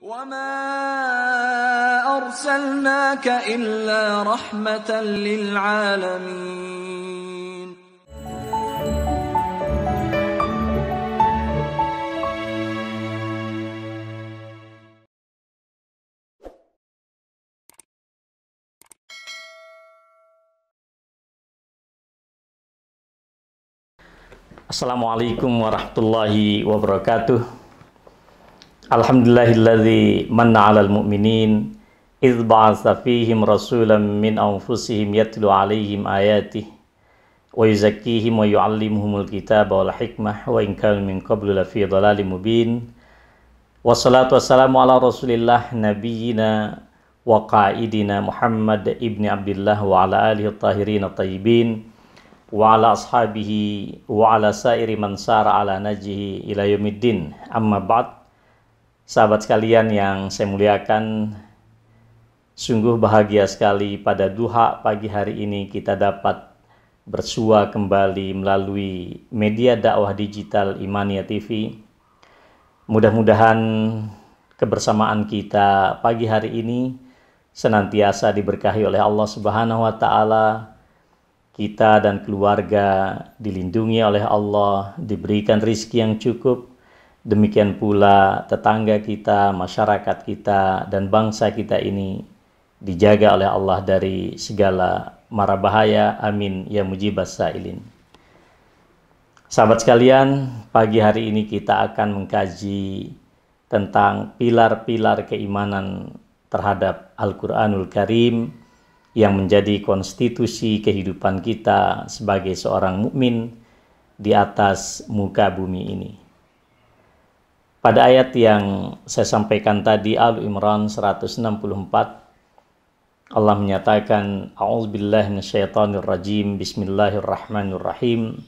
وَمَا أَرْسَلْنَاكَ إِلَّا رَحْمَةً لِلْعَالَمِينَ. Assalamualaikum warahmatullahi wabarakatuh. Alhamdulillahilladzi manna 'alal mu'minin idz ba'atsa fihim rasulan min anfusihim yatlu 'alaihim ayatihi wa yuzakkihim wa yu'allimuhumul kitaba wal hikmah wa in kanu min qablu lafi dhalalin mubin. Wassalatu wassalamu ala Rasulillah nabiyyina wa qa'idina Muhammad ibni Abdullah wa ala alihi at-tahirin at-tayyibin wa ala ashabihi wa ala sairi man sara ala najihi ila yaumiddin. Amma ba'd. Sahabat sekalian yang saya muliakan, sungguh bahagia sekali pada duha pagi hari ini kita dapat bersua kembali melalui media dakwah digital Imania TV. Mudah-mudahan kebersamaan kita pagi hari ini senantiasa diberkahi oleh Allah Subhanahu wa Ta'ala. Kita dan keluarga dilindungi oleh Allah, diberikan rizki yang cukup. Demikian pula tetangga kita, masyarakat kita, dan bangsa kita ini dijaga oleh Allah dari segala mara bahaya. Amin ya mujibas sa'ilin. Sahabat sekalian, pagi hari ini kita akan mengkaji tentang pilar-pilar keimanan terhadap Al-Quranul Karim yang menjadi konstitusi kehidupan kita sebagai seorang mukmin di atas muka bumi ini. Pada ayat yang saya sampaikan tadi, Al-Imran 164, Allah menyatakan, A'udzubillahi minasyaitonirrajim, Bismillahirrahmanirrahim.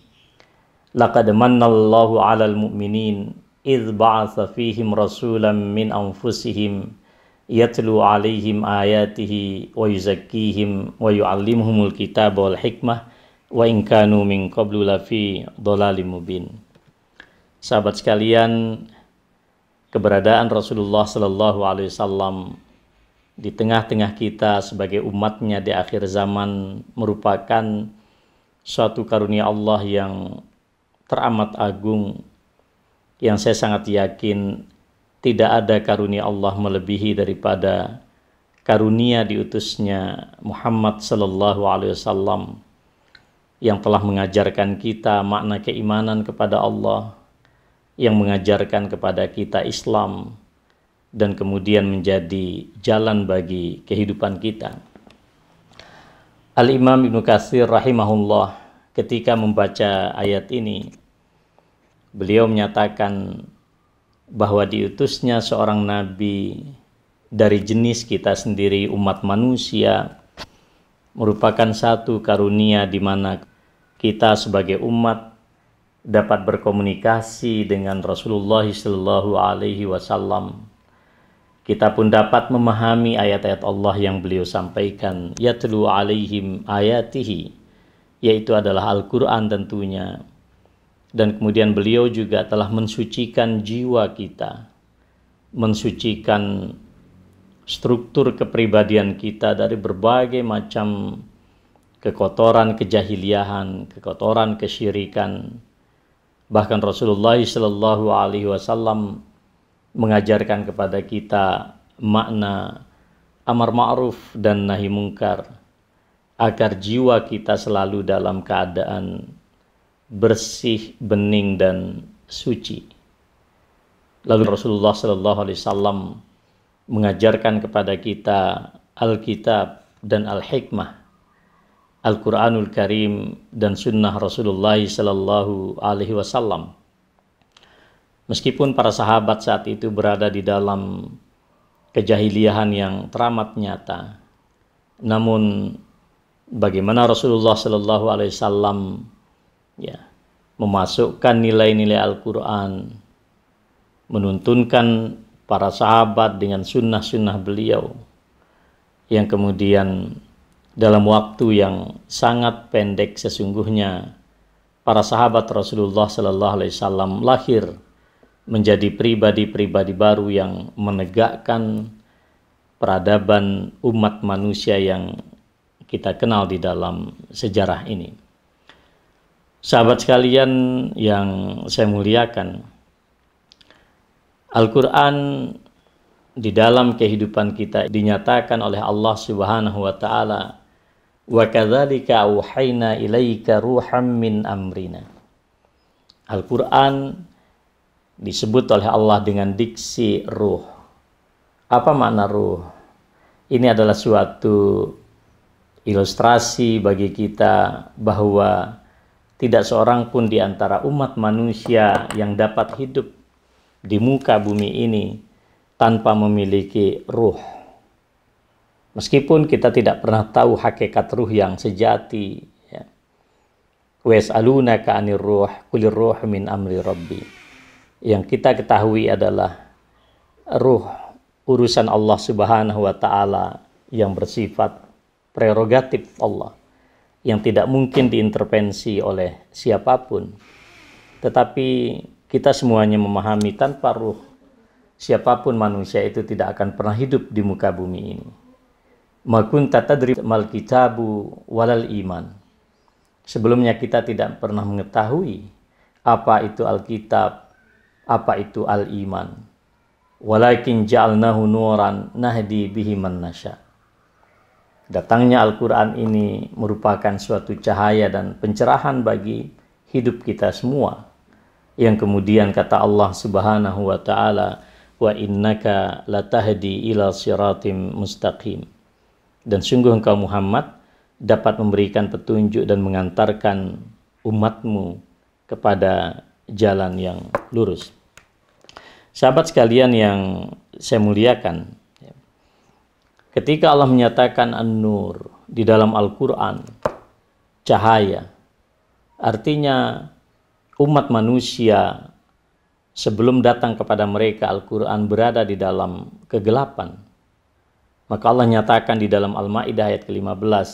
Laqad mannallahu 'alal mu'minin idz ba'atsa fihim rasulan min anfusihim yatlu 'alaihim ayatihi wa yuzakkihim wa yu'allimuhumul kitaba wal hikmah wa in kanu min qablu lafi dhalalin mubin. Sahabat sekalian, keberadaan Rasulullah Sallallahu Alaihi Wasallam di tengah-tengah kita sebagai umatnya di akhir zaman merupakan suatu karunia Allah yang teramat agung, yang saya sangat yakin tidak ada karunia Allah melebihi daripada karunia diutusnya Muhammad Sallallahu Alaihi Wasallam yang telah mengajarkan kita makna keimanan kepada Allah, yang mengajarkan kepada kita Islam, dan kemudian menjadi jalan bagi kehidupan kita. Al-Imam Ibnu Katsir rahimahullah ketika membaca ayat ini, beliau menyatakan bahwa diutusnya seorang nabi dari jenis kita sendiri, umat manusia, merupakan satu karunia di mana kita sebagai umat dapat berkomunikasi dengan Rasulullah Sallallahu Alaihi Wasallam. Kita pun dapat memahami ayat-ayat Allah yang beliau sampaikan, yatlu alaihim ayatihi, yaitu adalah Al-Quran tentunya. Dan kemudian beliau juga telah mensucikan jiwa kita, mensucikan struktur kepribadian kita dari berbagai macam kekotoran kejahiliahan, kekotoran kesyirikan. Bahkan Rasulullah Sallallahu Alaihi Wasallam mengajarkan kepada kita makna amar ma'ruf dan nahi mungkar agar jiwa kita selalu dalam keadaan bersih, bening, dan suci. Lalu Rasulullah Sallallahu Alaihi Wasallam mengajarkan kepada kita Alkitab dan Al-Hikmah, Al-Quranul Karim dan Sunnah Rasulullah Sallallahu Alaihi Wasallam. Meskipun para sahabat saat itu berada di dalam kejahiliahan yang teramat nyata, namun bagaimana Rasulullah Sallallahu Alaihi Wasallam memasukkan nilai-nilai Al-Quran, menuntunkan para sahabat dengan sunnah-sunnah beliau, yang kemudian dalam waktu yang sangat pendek sesungguhnya para sahabat Rasulullah Sallallahu Alaihi Wasallam lahir menjadi pribadi-pribadi baru yang menegakkan peradaban umat manusia yang kita kenal di dalam sejarah ini. Sahabat sekalian yang saya muliakan, Al-Quran di dalam kehidupan kita dinyatakan oleh Allah Subhanahu wa taala, wa kadzalika auhayna ilaika ruham min amrina. Al-Quran disebut oleh Allah dengan diksi ruh. Apa makna ruh? Ini adalah suatu ilustrasi bagi kita bahwa tidak seorang pun di antara umat manusia yang dapat hidup di muka bumi ini tanpa memiliki ruh. Meskipun kita tidak pernah tahu hakikat ruh yang sejati, ya. Wa yas'alunaka 'anir ruh, qulir ruh min amri rabbi. Yang kita ketahui adalah ruh urusan Allah Subhanahu wa taala yang bersifat prerogatif Allah, yang tidak mungkin diintervensi oleh siapapun. Tetapi kita semuanya memahami tanpa ruh, siapapun manusia itu tidak akan pernah hidup di muka bumi ini. Ma kunta tadri mal kitabu walal iman. Sebelumnya kita tidak pernah mengetahui apa itu Alkitab, apa itu al-iman. Walakin ja'alnahu nuran nahdi bihi man nasya. Datangnya Al-Quran ini merupakan suatu cahaya dan pencerahan bagi hidup kita semua. Yang kemudian kata Allah Subhanahu wa ta'ala, wa innaka latahdi ila siratim mustaqim. Dan sungguh engkau Muhammad dapat memberikan petunjuk dan mengantarkan umatmu kepada jalan yang lurus. Sahabat sekalian yang saya muliakan, ketika Allah menyatakan An-Nur di dalam Al-Quran, cahaya, artinya umat manusia sebelum datang kepada mereka Al-Quran berada di dalam kegelapan. Maka Allah nyatakan di dalam Al-Ma'idah ayat ke-15,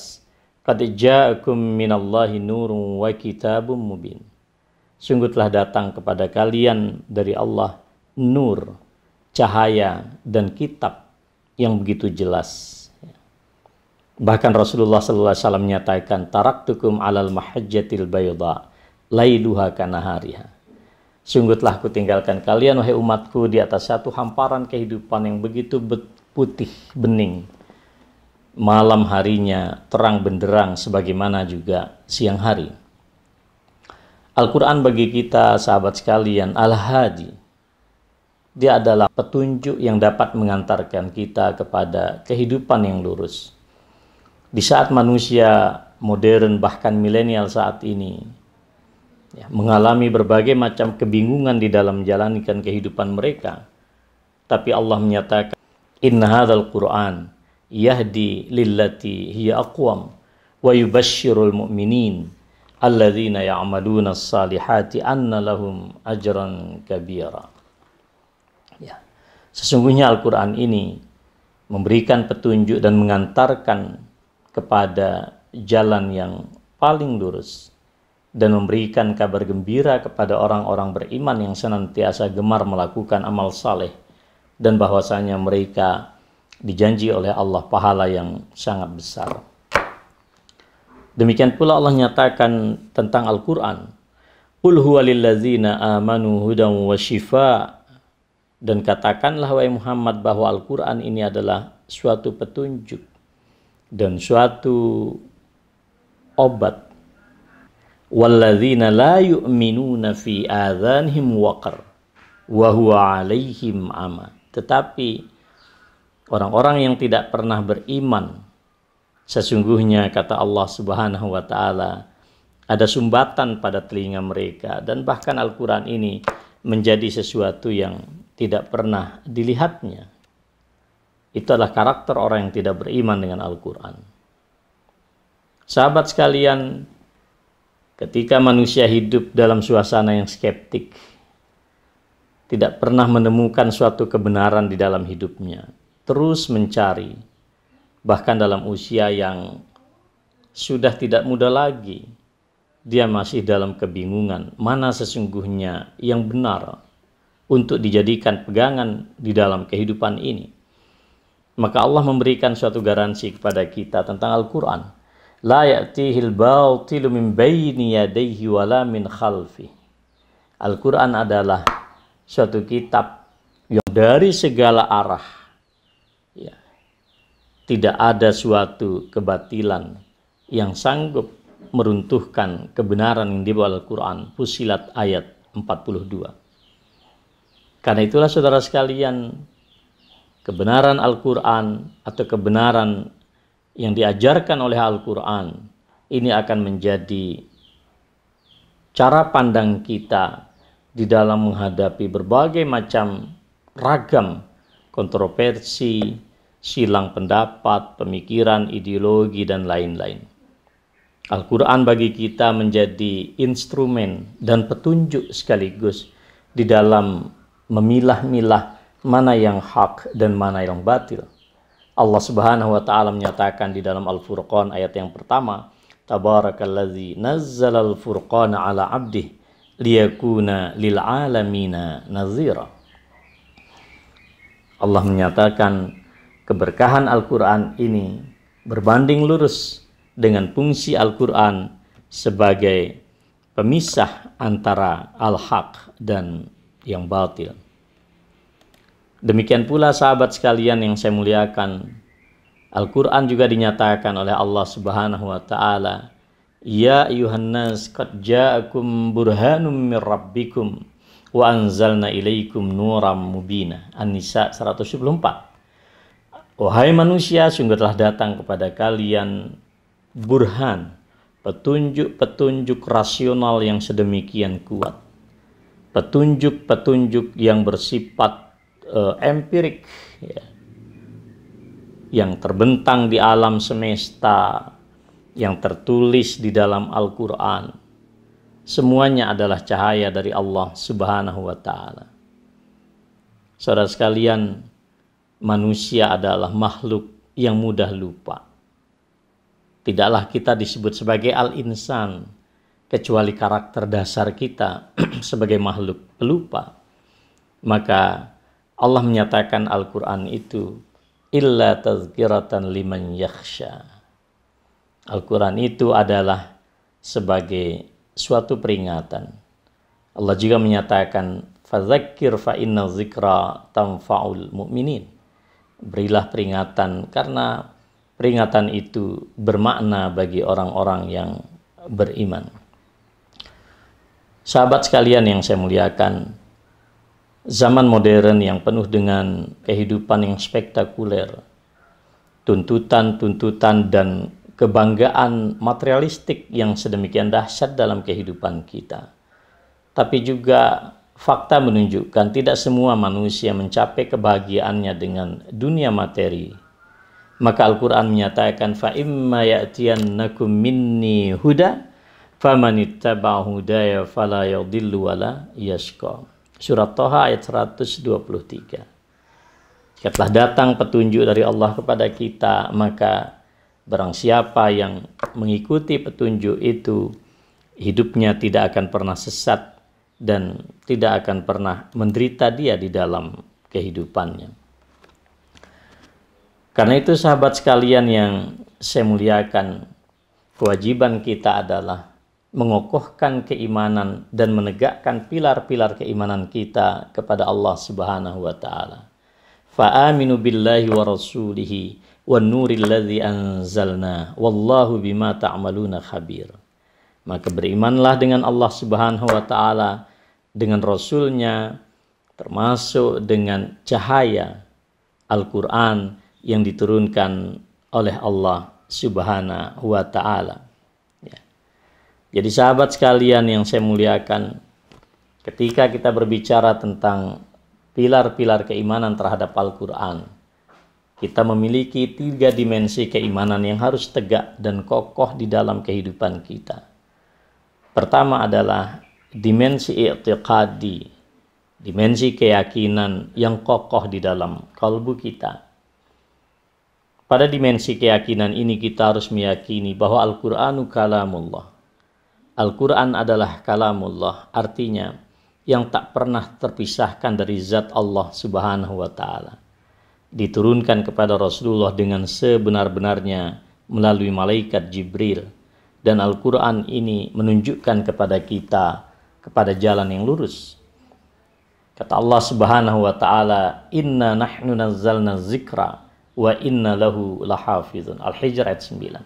qad ja'akum minallahi nurun wa kitabun mubin. Sungguh telah datang kepada kalian dari Allah nur, cahaya dan kitab yang begitu jelas. Bahkan Rasulullah sallallahu alaihi wasallam menyatakan, taraktukum alal mahajjatil bayda lailuha kanahariha. Sungguh telah kutinggalkan kalian wahai umatku di atas satu hamparan kehidupan yang begitu putih bening, malam harinya terang benderang sebagaimana juga siang hari. Al-Quran bagi kita sahabat sekalian al-hadi, dia adalah petunjuk yang dapat mengantarkan kita kepada kehidupan yang lurus. Di saat manusia modern bahkan milenial saat ini mengalami berbagai macam kebingungan di dalam menjalankan kehidupan mereka, tapi Allah menyatakan, inna hadzal Qur'an yahdi lillati hiya aqwam wa yubashshirul mu'minin alladzina ya'maluna as-salihati anna lahum ajran kabira. Ya. Sesungguhnya Al-Qur'an ini memberikan petunjuk dan mengantarkan kepada jalan yang paling lurus dan memberikan kabar gembira kepada orang-orang beriman yang senantiasa gemar melakukan amal saleh, dan bahwasanya mereka dijanji oleh Allah pahala yang sangat besar. Demikian pula Allah nyatakan tentang Al-Quran, qul huwa lilladzina amanu hudan wa shifa. Dan katakanlah wahai Muhammad bahwa Al-Quran ini adalah suatu petunjuk dan suatu obat. Walladzina la yu'minuna fi adhanihim waqar wa huwa 'alaihim ama. Tetapi orang-orang yang tidak pernah beriman, sesungguhnya kata Allah Subhanahu wa taala, ada sumbatan pada telinga mereka, dan bahkan Al-Quran ini menjadi sesuatu yang tidak pernah dilihatnya. Itu adalah karakter orang yang tidak beriman dengan Al-Quran. Sahabat sekalian, ketika manusia hidup dalam suasana yang skeptik, tidak pernah menemukan suatu kebenaran di dalam hidupnya, terus mencari, bahkan dalam usia yang sudah tidak muda lagi, dia masih dalam kebingungan mana sesungguhnya yang benar, untuk dijadikan pegangan di dalam kehidupan ini. Maka Allah memberikan suatu garansi kepada kita tentang Al-Quran. La ya'tihil batilu min bayni yadayhi wala min khalfi. Al-Quran adalah suatu kitab yang dari segala arah, ya, tidak ada suatu kebatilan yang sanggup meruntuhkan kebenaran yang dibawa Al-Quran. Fussilat ayat 42. Karena itulah saudara sekalian, kebenaran Al-Quran atau kebenaran yang diajarkan oleh Al-Quran ini akan menjadi cara pandang kita di dalam menghadapi berbagai macam ragam kontroversi, silang pendapat, pemikiran, ideologi, dan lain-lain. Al-Quran bagi kita menjadi instrumen dan petunjuk sekaligus di dalam memilah-milah mana yang hak dan mana yang batil. Allah Subhanahu wa taala menyatakan di dalam Al-Furqan ayat yang pertama, Tabarakalladzi nazzalal furqana ala 'abdihi liyakuna lil 'alamina nazira. Allah menyatakan keberkahan Al-Quran ini berbanding lurus dengan fungsi Al-Quran sebagai pemisah antara al-haq dan yang batil. Demikian pula sahabat sekalian yang saya muliakan, Al-Quran juga dinyatakan oleh Allah Subhanahu wa taala, Ya ayuhan nas qad ja'akum burhanum mir rabbikum wa anzalna ilaikum nuram mubina. An-Nisa 174. Wahai manusia, sungguh telah datang kepada kalian burhan, petunjuk-petunjuk rasional yang sedemikian kuat. Petunjuk-petunjuk yang bersifat empirik, ya, yang terbentang di alam semesta, yang tertulis di dalam Al-Quran. Semuanya adalah cahaya dari Allah Subhanahu wa ta'ala. Saudara sekalian, manusia adalah makhluk yang mudah lupa. Tidaklah kita disebut sebagai al-insan kecuali karakter dasar kita sebagai makhluk pelupa. Maka Allah menyatakan Al-Quran itu illa tazkiratan liman yakhsha. Al-Quran itu adalah sebagai suatu peringatan. Allah juga menyatakan fadzakir fa inna dzikra tanfa'ul mu'minin. Berilah peringatan karena peringatan itu bermakna bagi orang-orang yang beriman. Sahabat sekalian yang saya muliakan, zaman modern yang penuh dengan kehidupan yang spektakuler, tuntutan-tuntutan dan kebanggaan materialistik yang sedemikian dahsyat dalam kehidupan kita. Tapi juga fakta menunjukkan tidak semua manusia mencapai kebahagiaannya dengan dunia materi. Maka Al-Quran menyatakan, fa imma ya'tiyannakum minni huda famanittaba'a hudaya fala yadhillu wala yashqa. Surat Thaha ayat 123. Setelah datang petunjuk dari Allah kepada kita, maka barang siapa yang mengikuti petunjuk itu, hidupnya tidak akan pernah sesat dan tidak akan pernah menderita dia di dalam kehidupannya. Karena itu sahabat sekalian yang saya muliakan, kewajiban kita adalah mengokohkan keimanan dan menegakkan pilar-pilar keimanan kita kepada Allah Subhanahu wa taala. Fa'aminu billahi wa rasulihi wan nuril ladzi anzalna wallahu bima ta'maluna khabir. Maka berimanlah dengan Allah Subhanahu wa taala, dengan rasulnya, termasuk dengan cahaya Al-Quran yang diturunkan oleh Allah Subhanahu wa taala. Jadi sahabat sekalian yang saya muliakan, ketika kita berbicara tentang pilar-pilar keimanan terhadap Al-Quran, kita memiliki 3 dimensi keimanan yang harus tegak dan kokoh di dalam kehidupan kita. Pertama adalah dimensi i'tiqadi, dimensi keyakinan yang kokoh di dalam kalbu kita. Pada dimensi keyakinan ini kita harus meyakini bahwa Al-Qur'anu kalamullah. Al-Quran adalah kalamullah, artinya yang tak pernah terpisahkan dari zat Allah Subhanahu wa taala. Diturunkan kepada Rasulullah dengan sebenar-benarnya melalui malaikat Jibril, dan Al-Qur'an ini menunjukkan kepada kita kepada jalan yang lurus. Kata Allah Subhanahu wa taala, "Inna nahnu nazzalna dzikra wa inna lahu lahafizun." Al-Hijr ayat 9.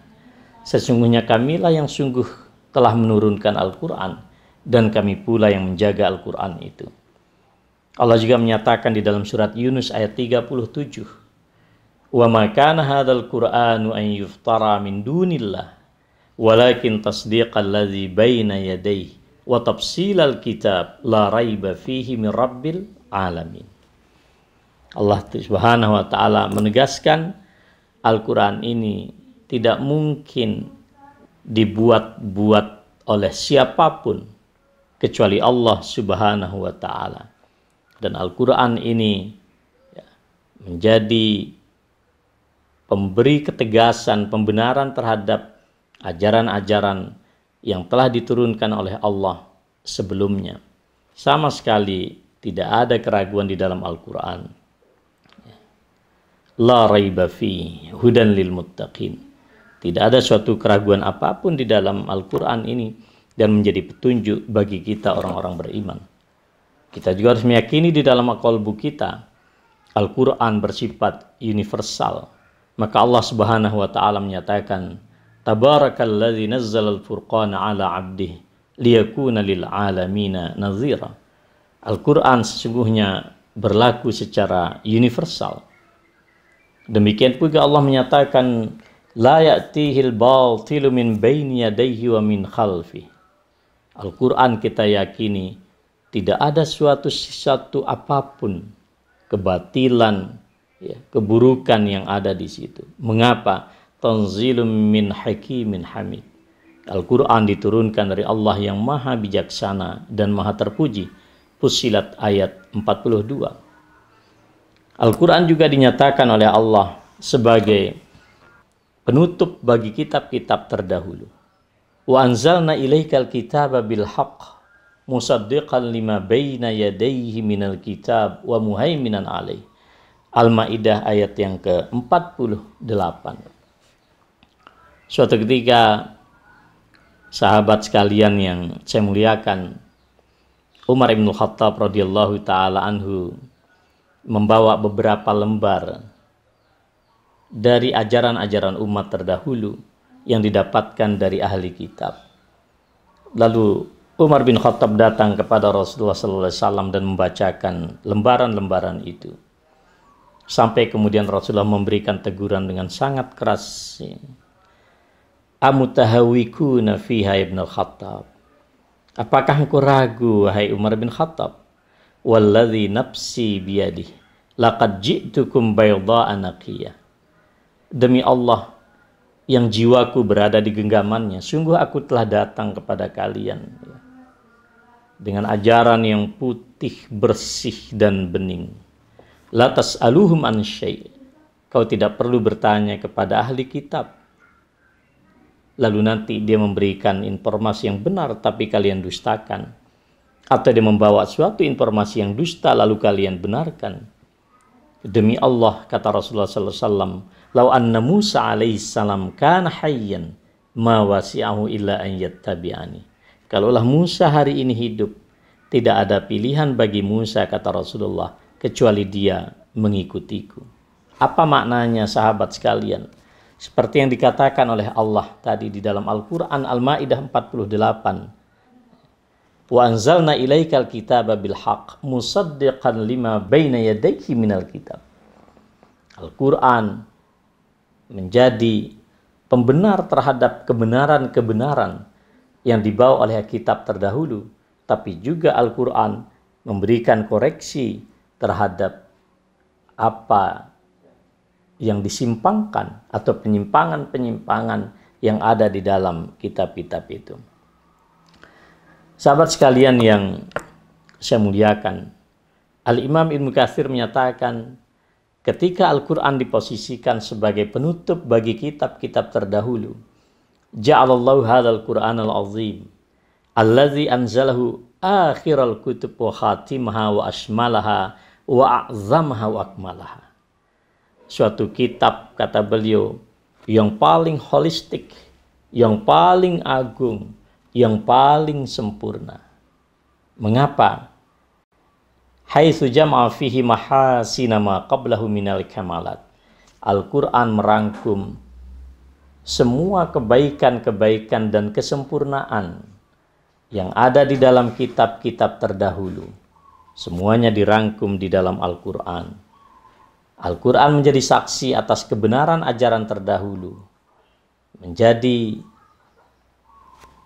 Sesungguhnya kamilah yang sungguh telah menurunkan Al-Qur'an, dan kami pula yang menjaga Al-Qur'an itu. Allah juga menyatakan di dalam surat Yunus ayat 37, "Wa ma kana hadzal Qur'anu an yuftara min dunillah, walakin tasdiqal ladzi baina yadayhi wa tafsilal kitab la raiba fihi min rabbil alamin." Allah Subhanahu wa taala menegaskan Al-Qur'an ini tidak mungkin dibuat-buat oleh siapapun kecuali Allah Subhanahu wa taala. Dan Al-Qur'an ini menjadi pemberi ketegasan, pembenaran terhadap ajaran-ajaran yang telah diturunkan oleh Allah sebelumnya. Sama sekali tidak ada keraguan di dalam Al-Qur'an. La raiba fi hudan lil muttaqin. Tidak ada suatu keraguan apapun di dalam Al-Qur'an ini, dan menjadi petunjuk bagi kita orang-orang beriman. Kita juga harus meyakini di dalam qalbu kita Al-Qur'an bersifat universal. Maka Allah Subhanahu wa taala menyatakan, "Tabarakalladzi nazzala al-furqana 'ala 'abdihi liyakuna lil 'alamina nazira." Al-Qur'an sesungguhnya berlaku secara universal. Demikian juga Allah menyatakan, "La ya'tihil batilu min baini yadayhi wa min khalfihi." Al-Qur'an kita yakini tidak ada sesuatu apapun kebatilan, keburukan yang ada di situ. Mengapa? Tanzilum min hakimin hamid. Al-Qur'an diturunkan dari Allah yang maha bijaksana dan maha terpuji. Fussilat ayat 42. Al-Qur'an juga dinyatakan oleh Allah sebagai penutup bagi kitab-kitab terdahulu. Wa anzalna ilaikal kitaba bil haqq musaddiqan lima baina yadayhi minal kitab wa muhaiminan alaih. Al-Maidah ayat yang ke-48. Suatu ketika, sahabat sekalian yang saya muliakan, Umar bin Khattab radhiyallahu taala anhu membawa beberapa lembar dari ajaran-ajaran umat terdahulu yang didapatkan dari ahli kitab. Lalu Umar bin Khattab datang kepada Rasulullah SAW dan membacakan lembaran-lembaran itu. Sampai kemudian Rasulullah memberikan teguran dengan sangat keras. "Amutahawikuna fiha ibn al-Khattab." Apakah engkau ragu, wahai Umar bin Khattab? "Walladzi nafsi biyadih, laqad ji'tukum bayda'a naqiyah." Demi Allah yang jiwaku berada di genggamannya, sungguh aku telah datang kepada kalian dengan ajaran yang putih, bersih, dan bening. La tas'aluhum an syai'. Kau tidak perlu bertanya kepada ahli kitab, lalu nanti dia memberikan informasi yang benar tapi kalian dustakan, atau dia membawa suatu informasi yang dusta lalu kalian benarkan. Demi Allah, kata Rasulullah SAW, "Lau anna Musa alaihissalam kana hayyan ma wasi'ahu illa an yattabi'ani." Kalaulah Musa hari ini hidup, tidak ada pilihan bagi Musa, kata Rasulullah, kecuali dia mengikutiku. Apa maknanya, sahabat sekalian? Seperti yang dikatakan oleh Allah tadi di dalam Al-Quran Al-Ma'idah 48. "Wa anzalna ilaikal kitaba bil haqq musaddiqan lima baina yadayhi minal kitab." Al-Quran menjadi pembenar terhadap kebenaran-kebenaran yang dibawa oleh kitab terdahulu, tapi juga Al-Quran memberikan koreksi terhadap apa yang disimpangkan atau penyimpangan-penyimpangan yang ada di dalam kitab-kitab itu. Sahabat sekalian yang saya muliakan, Al-Imam Ibnu Katsir menyatakan, ketika Al-Quran diposisikan sebagai penutup bagi kitab-kitab terdahulu, ja'alallahu hadzal Qur'anal azim allazi anzalahu akhiral kutub wa khatimha wa ashmalaha wa a'zamaha wa akmalaha. Suatu kitab, kata beliau, yang paling holistik, yang paling agung, yang paling sempurna. Mengapa? Haitsu jama'a fihi mahasina ma qablahu minal kamalat. Al-Quran merangkum semua kebaikan-kebaikan dan kesempurnaan yang ada di dalam kitab-kitab terdahulu. Semuanya dirangkum di dalam Al-Quran. Al-Quran menjadi saksi atas kebenaran ajaran terdahulu. Menjadi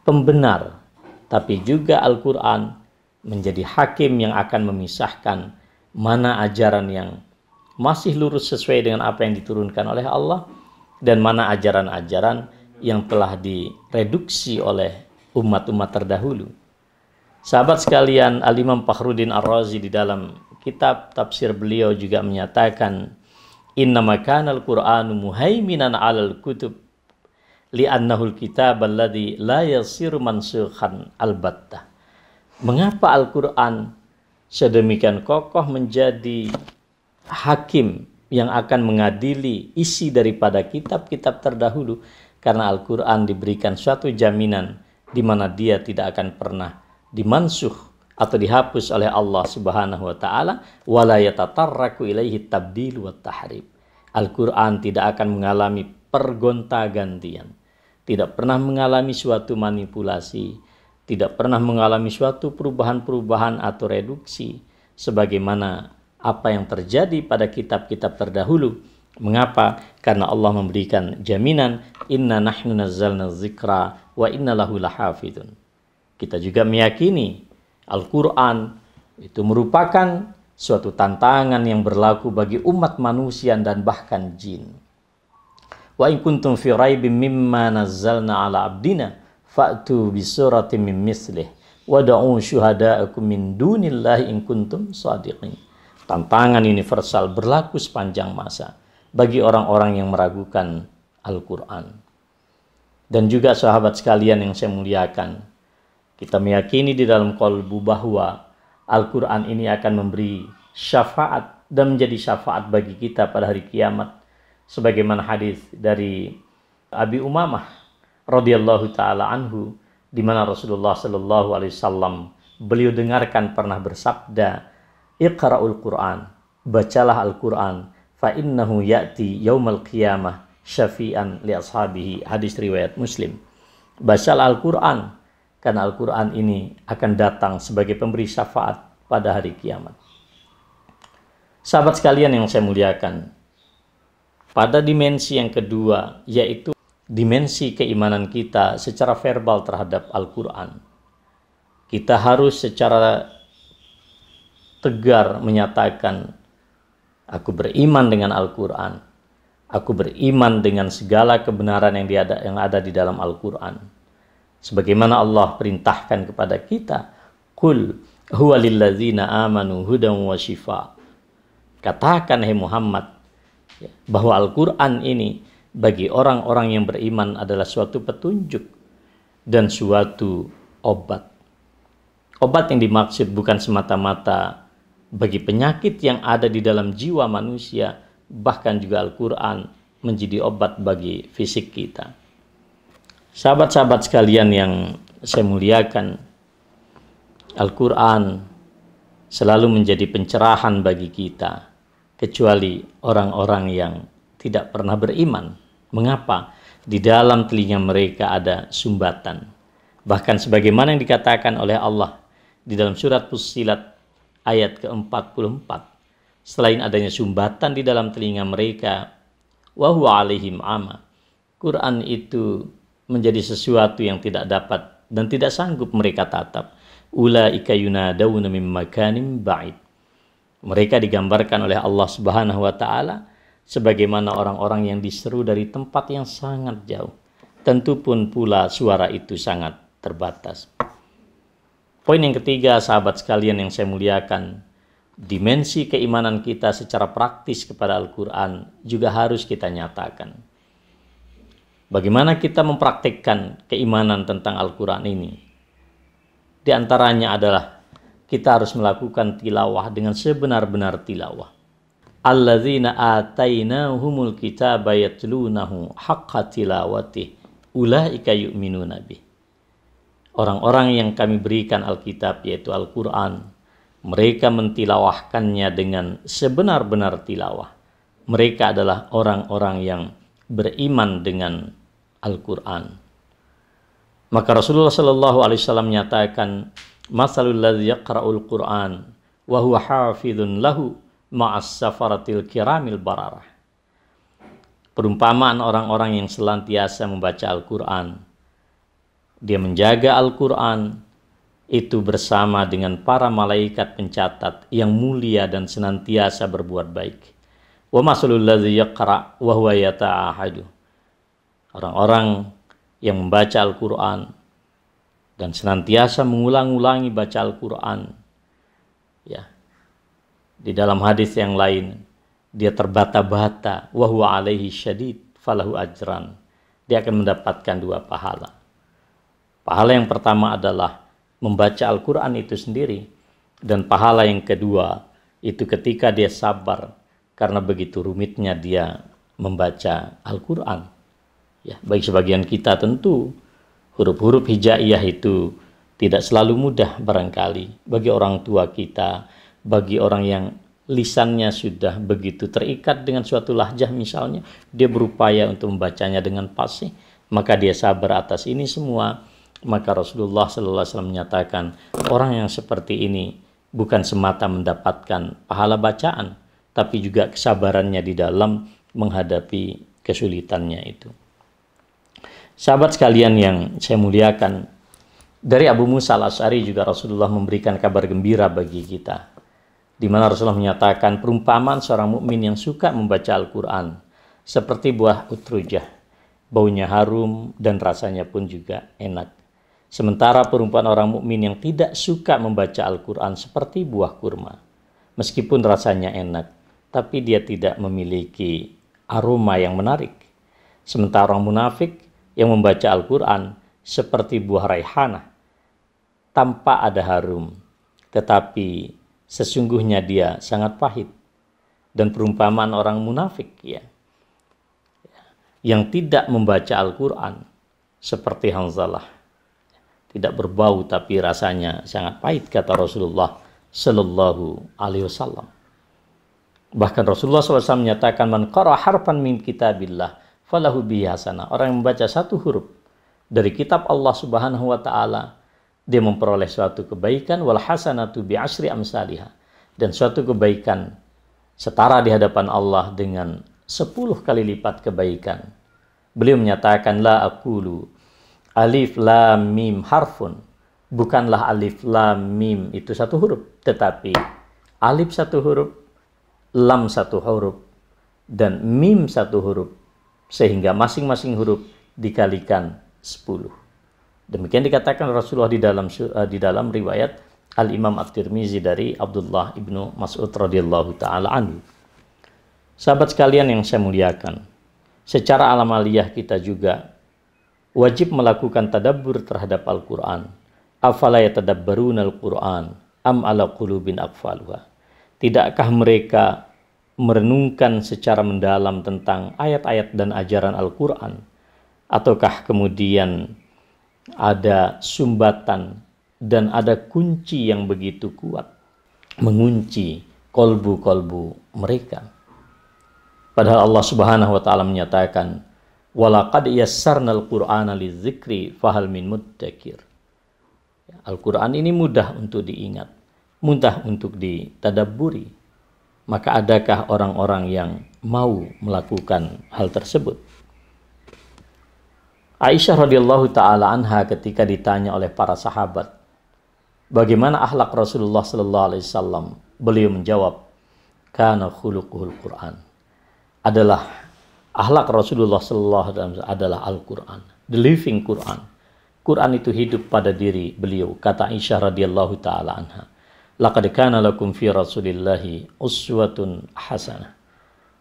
pembenar. Tapi juga Al-Quran menjadi hakim yang akan memisahkan mana ajaran yang masih lurus sesuai dengan apa yang diturunkan oleh Allah, dan mana ajaran-ajaran yang telah direduksi oleh umat-umat terdahulu. Sahabat sekalian, Al-Imam Fakhruddin Ar-Razi di dalam kitab tafsir beliau juga menyatakan, innama kana al-Qur'anu muhaiminan 'alal kutub li'annahu al-kitab alladhi la yasiru mansukhan albattah. Mengapa Al-Quran sedemikian kokoh menjadi hakim yang akan mengadili isi daripada kitab-kitab terdahulu? Karena Al-Quran diberikan suatu jaminan di mana dia tidak akan pernah dimansuh atau dihapus oleh Allah Subhanahu wa taala, wala yatatarraku ilaihi tabdil wa tahrib. Al-Quran tidak akan mengalami pergonta-gantian, tidak pernah mengalami suatu manipulasi, tidak pernah mengalami suatu perubahan-perubahan atau reduksi sebagaimana apa yang terjadi pada kitab-kitab terdahulu. Mengapa? Karena Allah memberikan jaminan, inna nahnu nazzalna dzikra wa inna lahu lahafidun. Kita juga meyakini Al-Quran itu merupakan suatu tantangan yang berlaku bagi umat manusia dan bahkan jin. Wa in kuntum fi raibim mimma nazzalna ala abdina fa'tu bisuratin min mislih wada'u syuhada'akum min dunillahi in kuntum shadiqin. Tantangan universal berlaku sepanjang masa bagi orang-orang yang meragukan Al-Quran. Dan juga sahabat sekalian yang saya muliakan, kita meyakini di dalam qalbu bahwa Al-Quran ini akan memberi syafaat dan menjadi syafaat bagi kita pada hari kiamat, sebagaimana hadis dari Abi Umamah radhiyallahu taala anhu, di mana Rasulullah sallallahu alaihi wasallam beliau dengarkan pernah bersabda, iqra'ul Qur'an, bacalah Al-Quran, fa innahu ya'ti yaumal qiyamah syafi'an li ashabihi. Hadis riwayat Muslim. Bacalah Al-Quran, karena Al-Quran ini akan datang sebagai pemberi syafaat pada hari kiamat. Sahabat sekalian yang saya muliakan, pada dimensi yang kedua, yaitu dimensi keimanan kita secara verbal terhadap Al-Quran, kita harus secara tegar menyatakan, aku beriman dengan Al-Quran, aku beriman dengan segala kebenaran yang ada di dalam Al-Quran. Sebagaimana Allah perintahkan kepada kita, qul huwa lilladzina amanu hudan wa shifa. Katakan, hai Muhammad, bahwa Al-Quran ini bagi orang-orang yang beriman adalah suatu petunjuk dan suatu obat. Obat yang dimaksud bukan semata-mata bagi penyakit yang ada di dalam jiwa manusia, bahkan juga Al-Quran menjadi obat bagi fisik kita. Sahabat-sahabat sekalian yang saya muliakan, Al-Quran selalu menjadi pencerahan bagi kita, kecuali orang-orang yang tidak pernah beriman. Mengapa? Di dalam telinga mereka ada sumbatan. Bahkan sebagaimana yang dikatakan oleh Allah di dalam surat Fussilat ayat ke-44, selain adanya sumbatan di dalam telinga mereka, wa huwa alaihim ama, Quran itu menjadi sesuatu yang tidak dapat dan tidak sanggup mereka tatap. Ulaika yunadawna min makanin ba'id. Mereka digambarkan oleh Allah Subhanahu wa taala sebagaimana orang-orang yang diseru dari tempat yang sangat jauh. Tentu pun pula suara itu sangat terbatas. Poin yang ketiga, sahabat sekalian yang saya muliakan, dimensi keimanan kita secara praktis kepada Al-Quran juga harus kita nyatakan. Bagaimana kita mempraktikkan keimanan tentang Al-Quran ini? Di antaranya adalah kita harus melakukan tilawah dengan sebenar-benar tilawah. Alladzina atainahumul kitaba yatlunahu haqqa tilawatih ulaika yu'minuna bih. Orang-orang yang kami berikan Alkitab yaitu Al-Quran, mereka mentilawahkannya dengan sebenar-benar tilawah. Mereka adalah orang-orang yang beriman dengan Al-Quran. Maka Rasulullah Shallallahu Alaihi Wasallam menyatakan, "Masalul ladzi yaqra'ul Qur'an wa huwa hafidhun lahu ma'as safaratil kiramil bararah." Perumpamaan orang-orang yang senantiasa membaca Al-Quran, dia menjaga Al-Quran itu bersama dengan para malaikat pencatat yang mulia dan senantiasa berbuat baik. Wa masalul ladzi yaqra' wa huwa yata'ahadu. Orang-orang yang membaca Al-Quran dan senantiasa mengulang-ulangi baca Al-Quran, ya, di dalam hadis yang lain dia terbata-bata, wa huwa alaihi syadid falahu ajran. Dia akan mendapatkan 2 pahala. Pahala yang pertama adalah membaca Al-Quran itu sendiri, dan pahala yang kedua itu ketika dia sabar karena begitu rumitnya dia membaca Al-Quran. Ya, bagi sebagian kita tentu huruf-huruf hijaiyah itu tidak selalu mudah barangkali. Bagi orang tua kita, bagi orang yang lisannya sudah begitu terikat dengan suatu lahjah misalnya, dia berupaya untuk membacanya dengan fasih, maka dia sabar atas ini semua. Maka Rasulullah Sallallahu Alaihi Wasallam menyatakan, orang yang seperti ini bukan semata mendapatkan pahala bacaan, tapi juga kesabarannya di dalam menghadapi kesulitannya itu. Sahabat sekalian yang saya muliakan, dari Abu Musa al-Asy'ari juga Rasulullah memberikan kabar gembira bagi kita, di mana Rasulullah menyatakan perumpamaan seorang mukmin yang suka membaca Al-Quran seperti buah utrujah, baunya harum dan rasanya pun juga enak. Sementara perumpamaan orang mukmin yang tidak suka membaca Al-Quran seperti buah kurma, meskipun rasanya enak, tapi dia tidak memiliki aroma yang menarik. Sementara orang munafik yang membaca Al-Quran seperti buah raihanah, tanpa ada harum, tetapi sesungguhnya dia sangat pahit. Dan perumpamaan orang munafik yang tidak membaca Al-Quran seperti Hanzalah, tidak berbau tapi rasanya sangat pahit, kata Rasulullah Sallallahu Alaihi Wasallam. Bahkan Rasulullah SAW menyatakan, man qara harfan min kitabillah falahu bihi hasanah. Orang yang membaca 1 huruf dari kitab Allah Subhanahu wa taala, dia memperoleh suatu kebaikan, wal hasanatu bi asyri amsalihha, dan suatu kebaikan setara di hadapan Allah dengan 10 kali lipat kebaikan. Beliau menyatakan, la aqulu alif lam mim harfun, bukanlah alif lam mim itu 1 huruf, tetapi alif 1 huruf, lam 1 huruf, dan mim 1 huruf, sehingga masing-masing huruf dikalikan 10. Demikian dikatakan Rasulullah di dalam riwayat Al-Imam At-Tirmizi dari Abdullah ibnu Mas'ud radhiyallahu ta'ala anhu. Sahabat sekalian yang saya muliakan, secara amaliyah kita juga wajib melakukan tadabbur terhadap Al-Quran. Afala yatadabbaruna al-Quran am ala qulubin aqfaluha. Tidakkah mereka merenungkan secara mendalam tentang ayat-ayat dan ajaran Al-Quran, ataukah kemudian ada sumbatan dan ada kunci yang begitu kuat mengunci kolbu-kolbu mereka? Padahal Allah Subhanahu wa taala menyatakan, walaqad yassarnal qur'ana lidzikri fahal min muddakir. Al-Quran ini mudah untuk diingat, mudah untuk ditadabburi. Maka adakah orang-orang yang mau melakukan hal tersebut? Aisyah radhiyallahu ta'ala anha ketika ditanya oleh para sahabat, bagaimana akhlak Rasulullah sallallahu alaihi wasallam, beliau menjawab, kana khuluquhul Quran. Adalah akhlak Rasulullah sallallahu alaihi wasallam adalah Al-Quran, the living Quran. Quran itu hidup pada diri beliau, kata Aisyah radhiyallahu ta'ala anha. Laqad kana lakum fi Rasulillahi uswatun hasanah.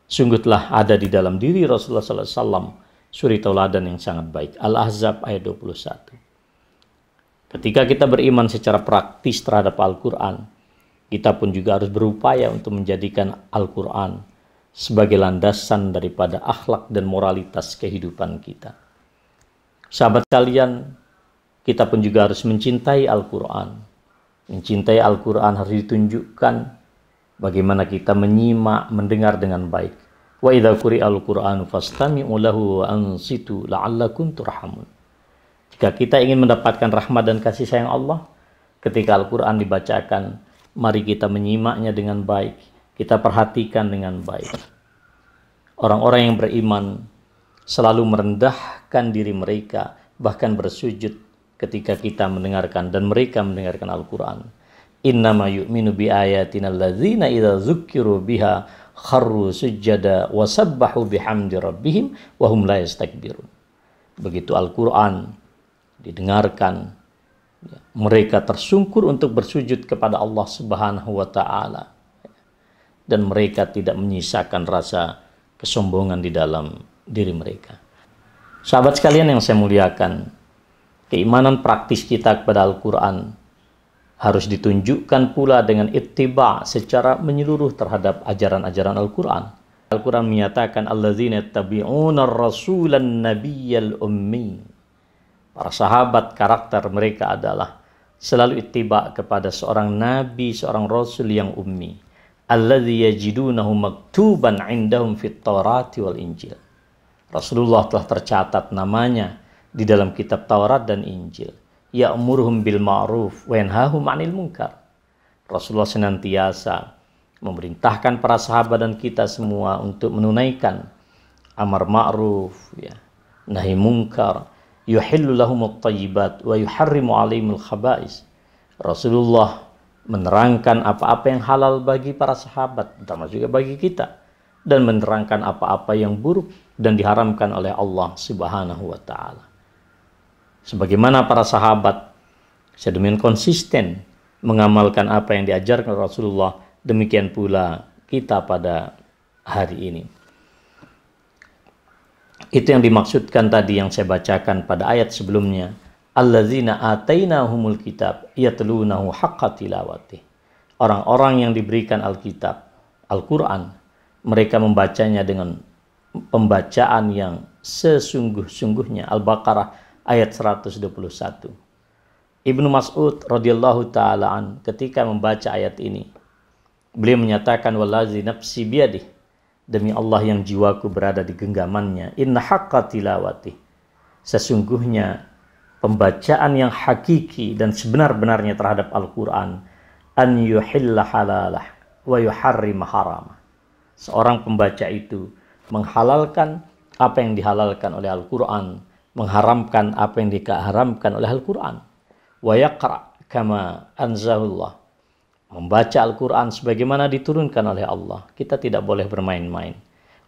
Sungguh telah ada di dalam diri Rasulullah sallallahu alaihi wasallam suri tauladan yang sangat baik. Al-Ahzab ayat 21. Ketika kita beriman secara praktis terhadap Al-Quran, kita pun juga harus berupaya untuk menjadikan Al-Quran sebagai landasan daripada akhlak dan moralitas kehidupan kita. Sahabat kalian, kita pun juga harus mencintai Al-Quran. Mencintai Al-Quran harus ditunjukkan bagaimana kita menyimak, mendengar dengan baik. Wa idza quri'al Qur'anu fastami'u lahu wa ansitu la'allakum turhamun. Jika kita ingin mendapatkan rahmat dan kasih sayang Allah, ketika Al-Quran dibacakan, mari kita menyimaknya dengan baik, kita perhatikan dengan baik. Orang-orang yang beriman selalu merendahkan diri mereka, bahkan bersujud ketika kita mendengarkan dan mereka mendengarkan Al-Quran. Innama yu'minu bi ayatina alladzina idza dzukkiru biha kharru sujada wa sabbahu bihamdi rabbihim wa hum la yastakbirun. Begitu Al-Quran didengarkan, mereka tersungkur untuk bersujud kepada Allah Subhanahu wa taala, dan mereka tidak menyisakan rasa kesombongan di dalam diri mereka. Sahabat sekalian yang saya muliakan, keimanan praktis kita kepada Al-Quran harus ditunjukkan pula dengan ittiba secara menyeluruh terhadap ajaran-ajaran Al-Quran. Al-Quran menyatakan alladzina yattabi'una ar-rasulan nabiyyal ummi. Para sahabat karakter mereka adalah selalu ittiba kepada seorang nabi, seorang rasul yang ummi. Alladzi yajidunahu maktuban indahum fit Taurati wal Injil. Rasulullah telah tercatat namanya di dalam kitab Taurat dan Injil. Ya'muruhum bil ma'ruf wa yanhahum 'anil munkar. Rasulullah senantiasa memerintahkan para sahabat dan kita semua untuk menunaikan amar ma'ruf, nahi munkar, yuhillu lahumut thayyibat wa yuharrimu 'alaihimul khaba'is. Rasulullah menerangkan apa-apa yang halal bagi para sahabat, termasuk juga bagi kita, dan menerangkan apa-apa yang buruk dan diharamkan oleh Allah Subhanahu wa taala. Sebagaimana para sahabat sedemikian konsisten mengamalkan apa yang diajarkan Rasulullah, demikian pula kita pada hari ini. Itu yang dimaksudkan tadi yang saya bacakan pada ayat sebelumnya. Allazina atainahumul kitab yatlunahu haqqa tilawati. Orang-orang yang diberikan Alkitab, Al-Quran, mereka membacanya dengan pembacaan yang sesungguh-sungguhnya. Al-Baqarah ayat 121. Ibnu Mas'ud radhiyallahu ta'ala an ketika membaca ayat ini, beliau menyatakan wallazi nafsi biyadih, demi Allah yang jiwaku berada di genggamannya, inna haqqa tilawati, sesungguhnya pembacaan yang hakiki dan sebenar-benarnya terhadap Al-Quran, an yuhilla halalah wa yuharrima haramah. Seorang pembaca itu menghalalkan apa yang dihalalkan oleh Al-Quran, mengharamkan apa yang diharamkan oleh Al-Quran. Wa yaqra kama anzalullah, membaca Al-Quran sebagaimana diturunkan oleh Allah. Kita tidak boleh bermain-main.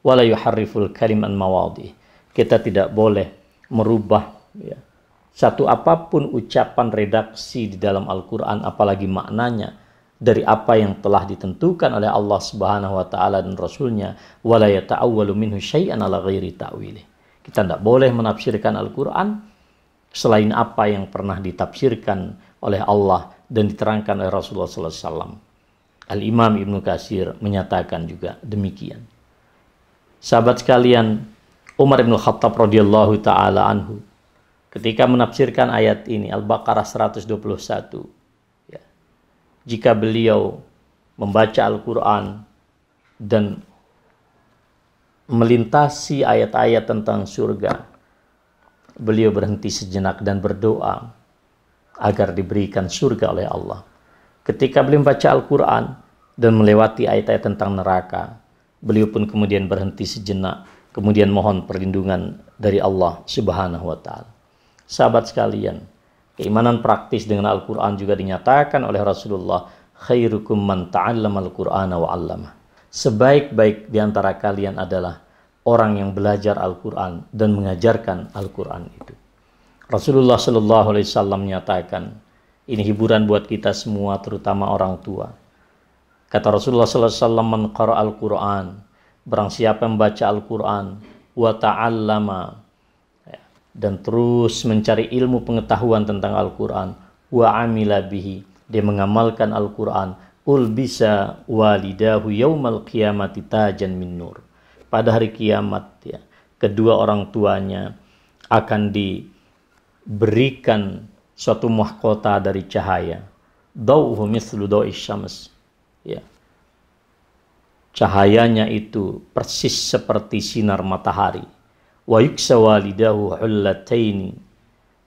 Wala yuharriful kalim an mawadhi, kita tidak boleh merubah satu apapun ucapan redaksi di dalam Al-Quran, apalagi maknanya, dari apa yang telah ditentukan oleh Allah Subhanahu wa taala dan Rasulnya. Wala yata'awwalu minhu syai'an ala ghairi ta'wilih. Kita tidak boleh menafsirkan Al-Quran selain apa yang pernah ditafsirkan oleh Allah dan diterangkan oleh Rasulullah SAW. Al-Imam Ibnu Katsir menyatakan juga demikian. Sahabat sekalian, Umar bin Khattab radhiyallahu taala anhu ketika menafsirkan ayat ini, Al-Baqarah 121, jika beliau membaca Al-Quran dan melintasi ayat-ayat tentang surga, beliau berhenti sejenak dan berdoa agar diberikan surga oleh Allah. Ketika beliau membaca Al-Quran dan melewati ayat-ayat tentang neraka, beliau pun kemudian berhenti sejenak, kemudian mohon perlindungan dari Allah Subhanahu wa taala. Sahabat sekalian, keimanan praktis dengan Al-Quran juga dinyatakan oleh Rasulullah, khairukum man ta'allama al-Qur'ana wa 'allama. Sebaik-baik di antara kalian adalah orang yang belajar Al-Quran dan mengajarkan Al-Quran itu. Rasulullah Shallallahu Alaihi Wasallam menyatakan, ini hiburan buat kita semua, terutama orang tua. Kata Rasulullah Sallallahu Alaihi Wasallam, man qara al-Quran, barang siapa membaca Al-Quran, wa ta'allama, dan terus mencari ilmu pengetahuan tentang Al-Quran, wa amila bihi, dia mengamalkan Al-Quran, ulbisa walidahu yaumal qiyamati tajan min nur. Pada hari kiamat ya, kedua orang tuanya akan diberikan suatu mahkota dari cahaya. Dauhu mithlu dawi syams. Ya. Cahayanya itu persis seperti sinar matahari. Wa yuksa walidahu hullataini.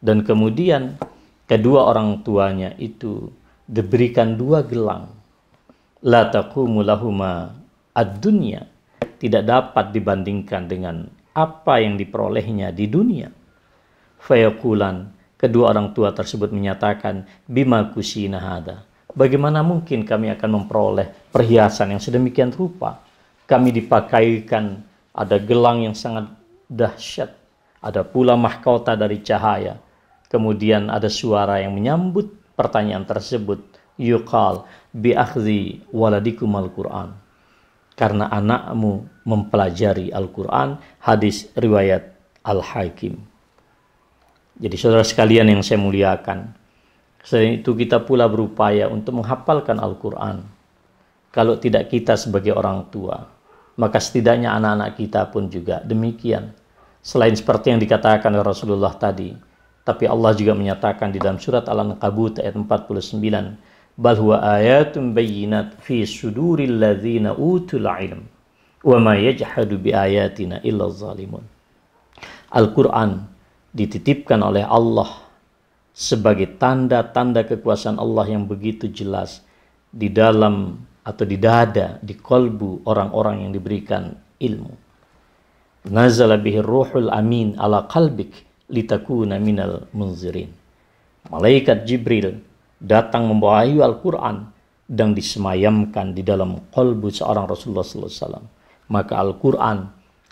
Dan kemudian kedua orang tuanya itu diberikan dua gelang. La taqumu lahuma ad-dunya. Tidak dapat dibandingkan dengan apa yang diperolehnya di dunia. Fayaqulan, kedua orang tua tersebut menyatakan, bima kusina hada. Bagaimana mungkin kami akan memperoleh perhiasan yang sedemikian rupa? Kami dipakaikan, ada gelang yang sangat dahsyat, ada pula mahkota dari cahaya. Kemudian ada suara yang menyambut pertanyaan tersebut. Yuqal bi akhdhi waladikum al-Quran. Karena anakmu mempelajari Al-Quran. Hadis riwayat Al-Hakim. Jadi saudara sekalian yang saya muliakan, selain itu kita pula berupaya untuk menghafalkan Al-Quran. Kalau tidak kita sebagai orang tua, maka setidaknya anak-anak kita pun juga demikian. Selain seperti yang dikatakan oleh Rasulullah tadi, tapi Allah juga menyatakan di dalam surat Al-Ankabut ayat 49, bal huwa ayatun bayyinat fi suduril ladzina utul ilm wa ma yajhadu bi ayatina illa zalimun. Al-Quran dititipkan oleh Allah sebagai tanda-tanda kekuasaan Allah yang begitu jelas di dalam atau di dada, di kolbu orang-orang yang diberikan ilmu. Nazala bihi ruhul amin ala qalbik litakuna minal munzirin. Malaikat Jibril datang membawa wahyu Al-Quran dan disemayamkan di dalam kolbu seorang Rasulullah SAW. Maka Al-Quran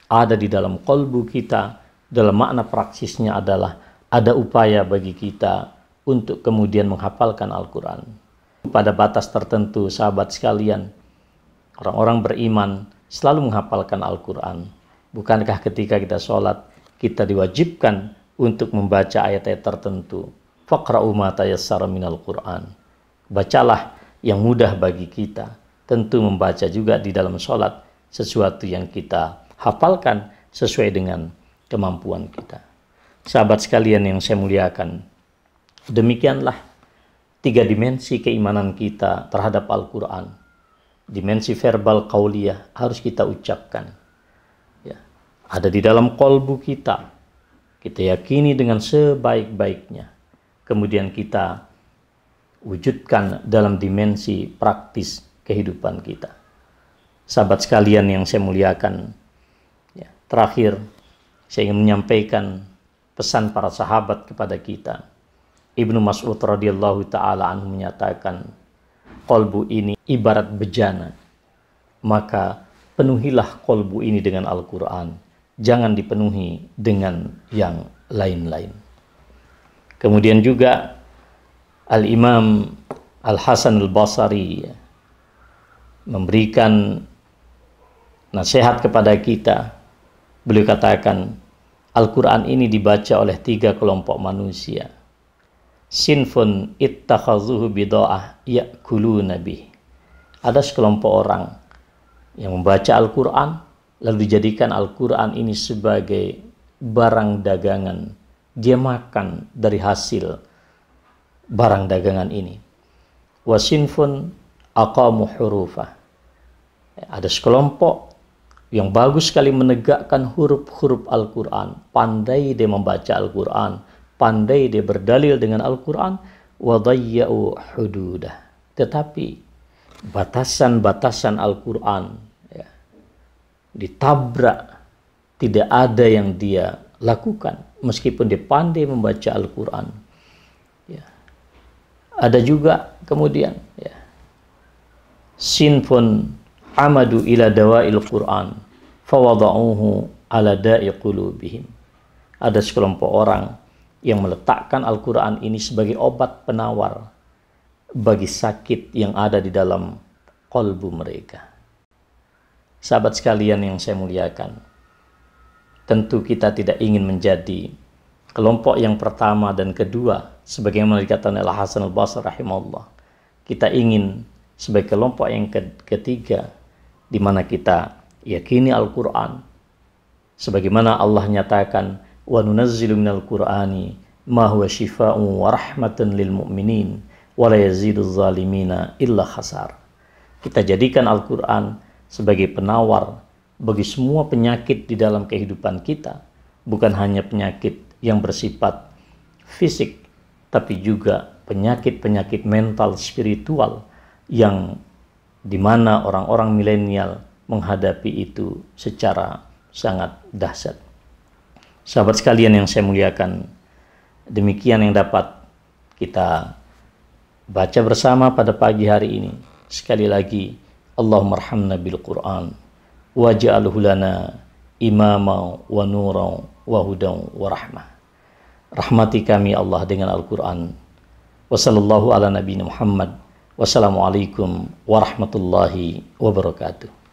ada di dalam kolbu kita. Dalam makna praksisnya adalah ada upaya bagi kita untuk kemudian menghafalkan Al-Quran. Pada batas tertentu, sahabat sekalian, orang-orang beriman selalu menghafalkan Al-Quran. Bukankah ketika kita sholat, kita diwajibkan untuk membaca ayat-ayat tertentu? Faqra'u ma tayassara minal Qur'an. Bacalah yang mudah bagi kita. Tentu membaca juga di dalam sholat sesuatu yang kita hafalkan sesuai dengan kemampuan kita. Sahabat sekalian yang saya muliakan, demikianlah 3 dimensi keimanan kita terhadap Al-Quran. Dimensi verbal qauliyah harus kita ucapkan. Ya, ada di dalam kolbu kita. Kita yakini dengan sebaik-baiknya. Kemudian kita wujudkan dalam dimensi praktis kehidupan kita. Sahabat sekalian yang saya muliakan, ya, terakhir saya ingin menyampaikan pesan para sahabat kepada kita. Ibnu Mas'ud radhiyallahu ta'ala anhu menyatakan, kolbu ini ibarat bejana, maka penuhilah kolbu ini dengan Al-Quran. Jangan dipenuhi dengan yang lain-lain. Kemudian juga Al-Imam Al-Hasan Al-Basri memberikan nasihat kepada kita. Beliau katakan, Al-Quran ini dibaca oleh 3 kelompok manusia. Sinfun ittakhazuhu bida'ah ya'kuluna bih. Ada sekelompok orang yang membaca Al-Quran lalu dijadikan Al-Quran ini sebagai barang dagangan. Dia makan dari hasil barang dagangan ini. Wasinfun aqamu hurufah. Ada sekelompok yang bagus sekali menegakkan huruf-huruf Al-Quran. Pandai dia membaca Al-Quran. Pandai dia berdalil dengan Al-Quran. Wadayya'u hududah. Tetapi batasan-batasan Al-Quran ya, ditabrak. Tidak ada yang dia lakukan. Meskipun dia pandai membaca Al-Quran. Ya. Ada juga kemudian ya, sinfun amadu ila dawa'il Quran fawada'uhu ala da'i qulubihim. Ada sekelompok orang yang meletakkan Al-Quran ini sebagai obat penawar bagi sakit yang ada di dalam kolbu mereka. Sahabat sekalian yang saya muliakan, tentu kita tidak ingin menjadi kelompok yang pertama dan kedua sebagaimana dikatakan oleh Hasan al-Basri rahimahullah, kita ingin sebagai kelompok yang ketiga, di mana kita yakini Al-Quran sebagaimana Allah nyatakan, wa nunazzilu minal qur'ani ma huwa shifaa'un wa rahmatan lil mu'minin wa la yaziduz zalimina illa khasar. Kita jadikan Al-Quran sebagai penawar bagi semua penyakit di dalam kehidupan kita, bukan hanya penyakit yang bersifat fisik, tapi juga penyakit-penyakit mental spiritual yang dimana orang-orang milenial menghadapi itu secara sangat dahsyat. Sahabat sekalian yang saya muliakan, demikian yang dapat kita baca bersama pada pagi hari ini. Sekali lagi, Allahumma arhamna bil Qur'an waj'alhu lana imama wa nuran wa hudan wa rahmah. Rahmati kami Allah dengan Al-Quran. Wa sallallahu ala nabiyina Muhammad. Wassalamualaikum warahmatullahi wabarakatuh.